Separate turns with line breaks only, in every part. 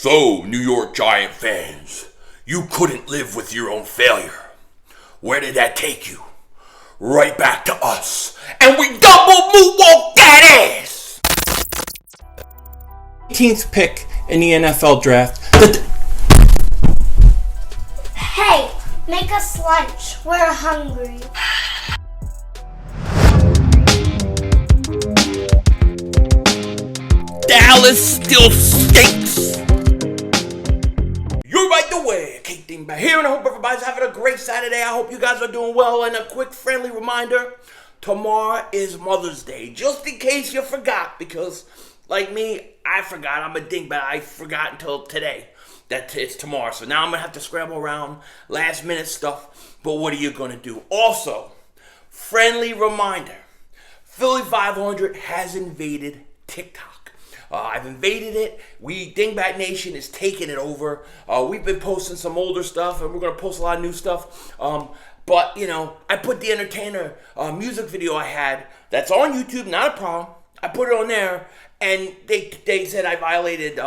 So, New York Giant fans, you couldn't live with your own failure. Where did that take you? Right back to us. And we double moonwalk that ass!
18th pick in the NFL draft.
Hey, make us lunch. We're hungry.
Dallas still stinks. You're right the way. Dingbat here, and I hope everybody's having a great Saturday. I hope you guys are doing well. And a quick friendly reminder, tomorrow is Mother's Day. Just in case you forgot, because like me, I forgot. I'm a dingbat. I forgot until today that it's tomorrow. So now I'm going to have to scramble around last minute stuff. But what are you going to do? Also, friendly reminder, Philly 500 has invaded TikTok. I've invaded it. Dingbat Nation is taking it over. We've been posting some older stuff, and we're going to post a lot of new stuff. But, you know, I put the Entertainer music video I had that's on YouTube, not a problem. I put it on there, and they said I violated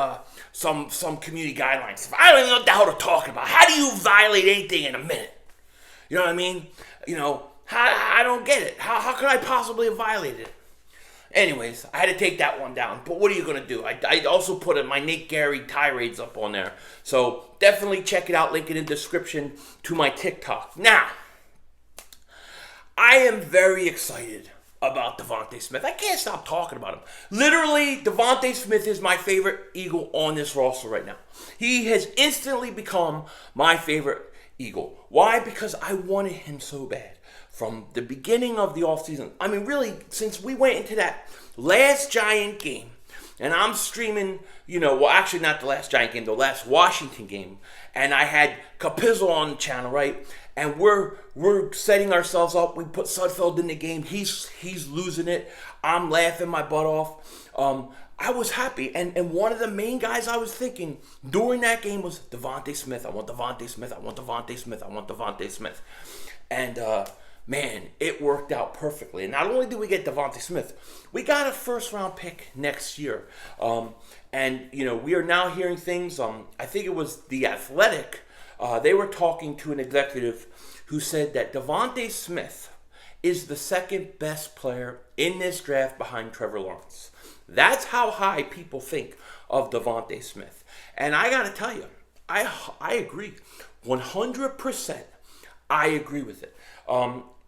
some community guidelines. I don't even know what the hell they're talking about. How do you violate anything in a minute? You know what I mean? You know, I don't get it. How could I possibly have violated it? Anyways, I had to take that one down. But what are you going to do? I also put my Nate Gary tirades up on there. So definitely check it out. Link it in the description to my TikTok. Now, I am very excited about Devonta Smith. I can't stop talking about him. Literally, Devonta Smith is my favorite Eagle on this roster right now. He has instantly become my favorite Eagle. Why? Because I wanted him so bad. From the beginning of the offseason, I mean, really, since we went into that last Giant game, and I'm streaming, well, actually not the last Giant game, the last Washington game, and I had Capizzle on the channel, right? And we're setting ourselves up. We put Sudfeld in the game. He's losing it. I'm laughing my butt off. I was happy, and one of the main guys I was thinking during that game was Devonta Smith. I want Devonta Smith. I want Devonta Smith. I want Devonta Smith. And man, it worked out perfectly. And not only did we get Devonta Smith, we got a first-round pick next year. And, we are now hearing things. I think it was The Athletic. They were talking to an executive who said that Devonta Smith is the second best player in this draft behind Trevor Lawrence. That's how high people think of Devonta Smith. And I got to tell you, I agree. 100% I agree with it.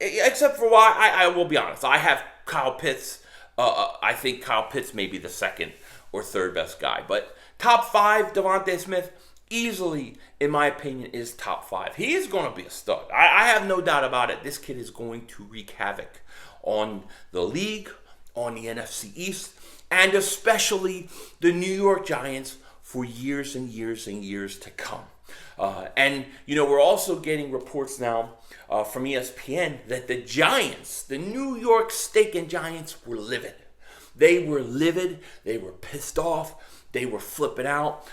Except for why, I will be honest, I have Kyle Pitts. I think Kyle Pitts may be the second or third best guy. But top 5, Devonta Smith, easily, in my opinion, is top 5. He is going to be a stud. I have no doubt about it. This kid is going to wreak havoc on the league, on the NFC East, and especially the New York Giants for years and years and years to come. And we're also getting reports now from ESPN that the Giants, the New York Stinking Giants, were livid. They were livid. They were pissed off. They were flipping out.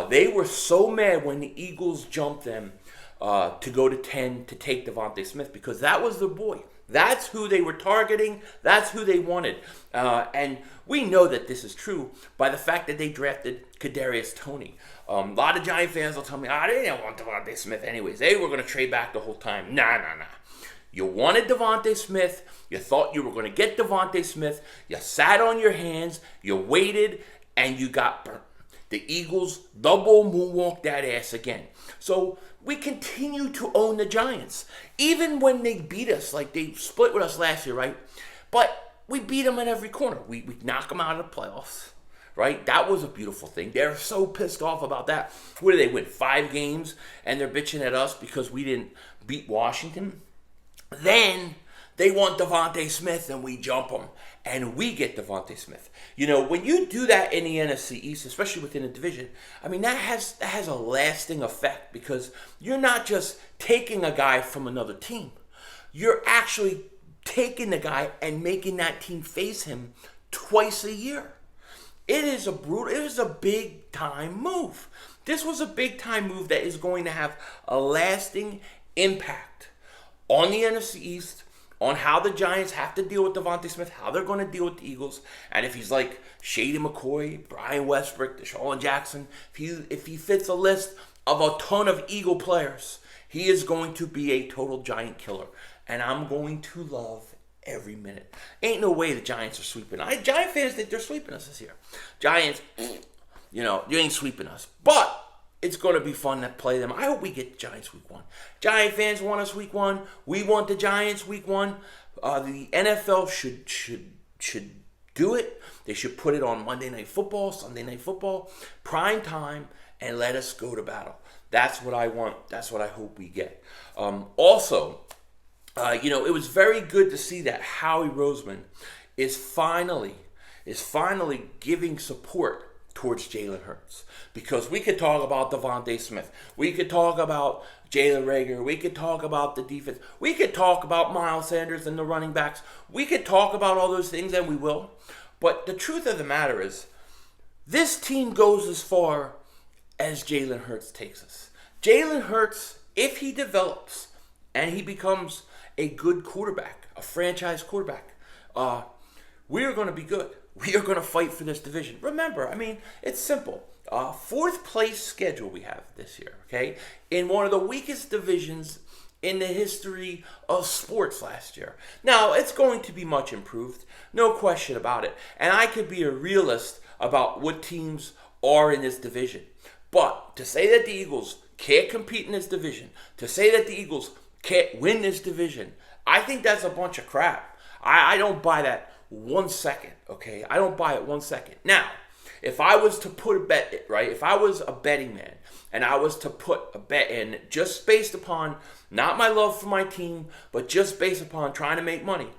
They were so mad when the Eagles jumped them to go to 10 to take Devonta Smith, because that was their boy. That's who they were targeting. That's who they wanted. And we know that this is true by the fact that they drafted Kadarius Toney. A lot of Giant fans will tell me, they didn't want Devonta Smith anyways. They were going to trade back the whole time. Nah. You wanted Devonta Smith. You thought you were going to get Devonta Smith. You sat on your hands. You waited, and you got burnt. The Eagles double moonwalk that ass again. So we continue to own the Giants. Even when they beat us, like they split with us last year, right? But we beat them at every corner. We knock them out of the playoffs, right? That was a beautiful thing. They're so pissed off about that. What did they win? 5 games, and they're bitching at us because we didn't beat Washington? Then they want Devonta Smith, and we jump them, and we get Devonta Smith. When you do that in the NFC East, especially within a division, I mean, that has a lasting effect, because you're not just taking a guy from another team. You're actually taking the guy and making that team face him twice a year. It is a big time move. This was a big time move that is going to have a lasting impact on the NFC East, on how the Giants have to deal with Devonta Smith, how they're going to deal with the Eagles, and if he's like Shady McCoy, Brian Westbrook, Deshaun Jackson, if he fits a list of a ton of Eagle players, he is going to be a total Giant killer. And I'm going to love every minute. Ain't no way the Giants are sweeping. Giant fans think they're sweeping us this year. Giants, you ain't sweeping us. But it's going to be fun to play them. I hope we get the Giants week 1. Giant fans want us week 1. We want the Giants week 1. The NFL should do it. They should put it on Monday Night Football, Sunday Night Football, prime time, and let us go to battle. That's what I want. That's what I hope we get. Also, it was very good to see that Howie Roseman is finally giving support towards Jalen Hurts. Because we could talk about Devonta Smith. We could talk about Jalen Reagor. We could talk about the defense. We could talk about Miles Sanders and the running backs. We could talk about all those things, and we will. But the truth of the matter is, this team goes as far as Jalen Hurts takes us. Jalen Hurts, if he develops and he becomes a good quarterback, a franchise quarterback, we are going to be good. We are going to fight for this division. Remember, it's simple. 4th place schedule we have this year, okay? In one of the weakest divisions in the history of sports last year. Now, it's going to be much improved. No question about it. And I could be a realist about what teams are in this division. But to say that the Eagles can't compete in this division, to say that the Eagles can't win this division, I think that's a bunch of crap. I don't buy that 1 second, okay? I don't buy it 1 second. Now, if I was to put a bet, right? If I was a betting man and I was to put a bet in just based upon not my love for my team, but just based upon trying to make money,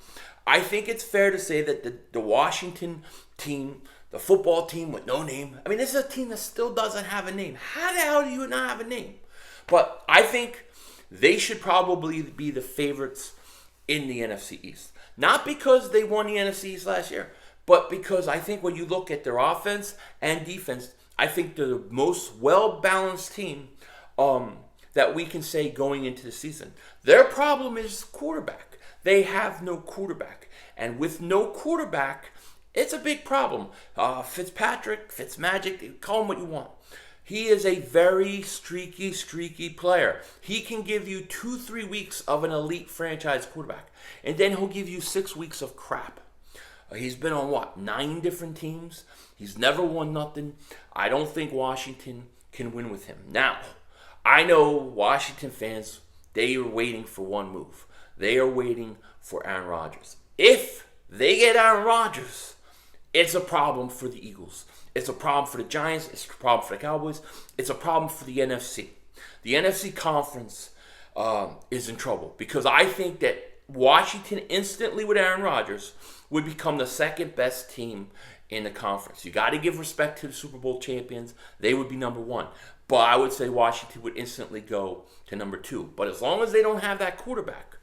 I think it's fair to say that the Washington team, the football team with no name, this is a team that still doesn't have a name. How the hell do you not have a name? But I think they should probably be the favorites in the NFC East. Not because they won the NFC East last year, but because I think when you look at their offense and defense, I think they're the most well-balanced team that we can say going into the season. Their problem is quarterback. They have no quarterback. And with no quarterback, it's a big problem. Fitzpatrick, Fitzmagic, call him what you want. He is a very streaky player. He can give you 2-3 weeks of an elite franchise quarterback. And then he'll give you 6 weeks of crap. He's been on 9 different teams. He's never won nothing. I don't think Washington can win with him. Now, I know Washington fans, they are waiting for one move. They are waiting for Aaron Rodgers. If they get Aaron Rodgers, it's a problem for the Eagles. It's a problem for the Giants. It's a problem for the Cowboys. It's a problem for the NFC. The NFC conference is in trouble because I think that Washington instantly with Aaron Rodgers would become the second best team in the conference. You got to give respect to the Super Bowl champions. They would be number 1. But I would say Washington would instantly go to number 2. But as long as they don't have that quarterback,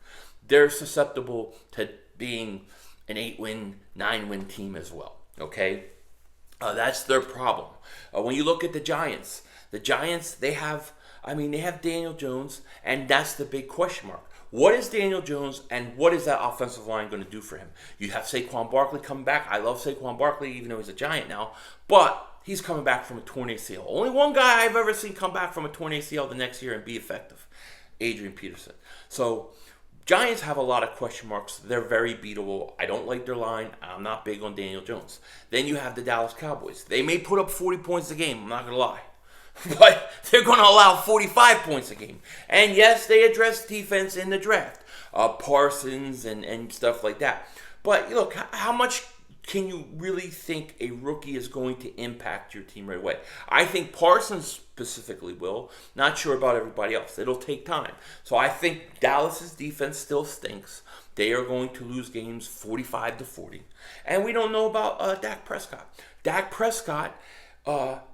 they're susceptible to being an 8-win, 9-win team as well. Okay? That's their problem. When you look at the Giants, they have Daniel Jones, and that's the big question mark. What is Daniel Jones, and what is that offensive line going to do for him? You have Saquon Barkley coming back. I love Saquon Barkley, even though he's a Giant now, but he's coming back from a torn ACL. Only one guy I've ever seen come back from a torn ACL the next year and be effective, Adrian Peterson. So Giants have a lot of question marks. They're very beatable. I don't like their line. I'm not big on Daniel Jones. Then you have the Dallas Cowboys. They may put up 40 points a game. I'm not going to lie. But they're going to allow 45 points a game. And yes, they address defense in the draft. Parsons and stuff like that. But look, how much can you really think a rookie is going to impact your team right away? I think Parsons specifically will. Not sure about everybody else. It'll take time. So I think Dallas's defense still stinks. They are going to lose games 45-40. And we don't know about Dak Prescott. Dak Prescott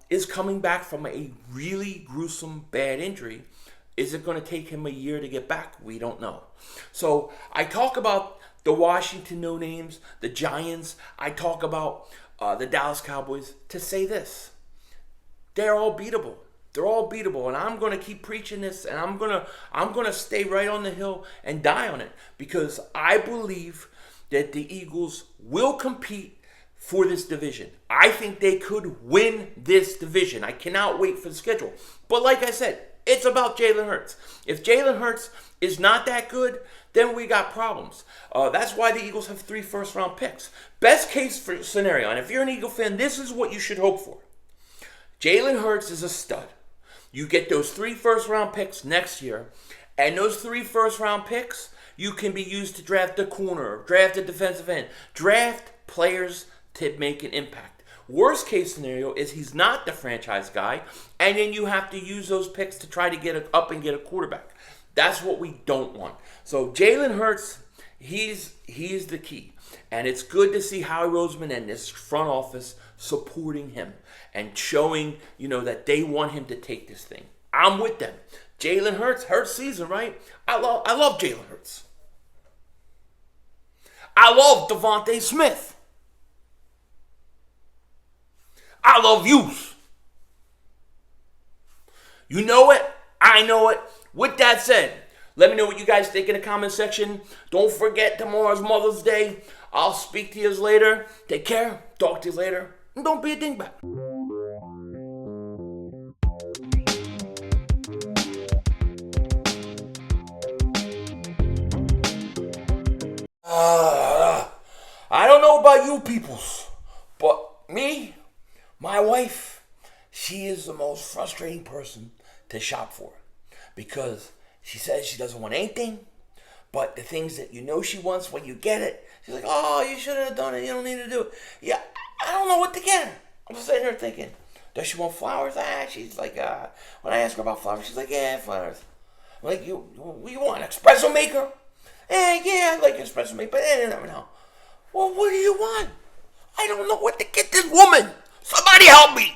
is coming back from a really gruesome bad injury. Is it going to take him a year to get back? We don't know. So I talk about the Washington no-names, the Giants. I talk about the Dallas Cowboys to say this. They're all beatable. They're all beatable, and I'm gonna keep preaching this, and I'm gonna stay right on the hill and die on it, because I believe that the Eagles will compete for this division. I think they could win this division. I cannot wait for the schedule. But like I said, it's about Jalen Hurts. If Jalen Hurts is not that good, then we got problems. That's why the Eagles have 3 first-round picks. Best case scenario, and if you're an Eagle fan, this is what you should hope for. Jalen Hurts is a stud. You get those 3 first-round picks next year, and those 3 first-round picks, you can be used to draft a corner, draft a defensive end, draft players to make an impact. Worst case scenario is he's not the franchise guy, and then you have to use those picks to try to get up and get a quarterback. That's what we don't want. So Jalen Hurts, he's the key. And it's good to see Howie Roseman and this front office supporting him and showing, that they want him to take this thing. I'm with them. Jalen Hurts season, right? I love Jalen Hurts. I love Devonta Smith. I love you. You know it. I know it. With that said, let me know what you guys think in the comment section. Don't forget, tomorrow's Mother's Day. I'll speak to you later. Take care. Talk to you later. And don't be a dingbat. I don't know about you peoples, but me, my wife, she is the most frustrating person to shop for, because she says she doesn't want anything, but the things that she wants, when you get it, she's like, oh, you shouldn't have done it, you don't need to do it. Yeah, I don't know what to get her. I'm sitting here thinking, does she want flowers? She's like, when I ask her about flowers, she's like, yeah, flowers. I'm like, you want an espresso maker? Yeah, I like an espresso maker, but never know. Well, what do you want? I don't know what to get this woman. Somebody help me.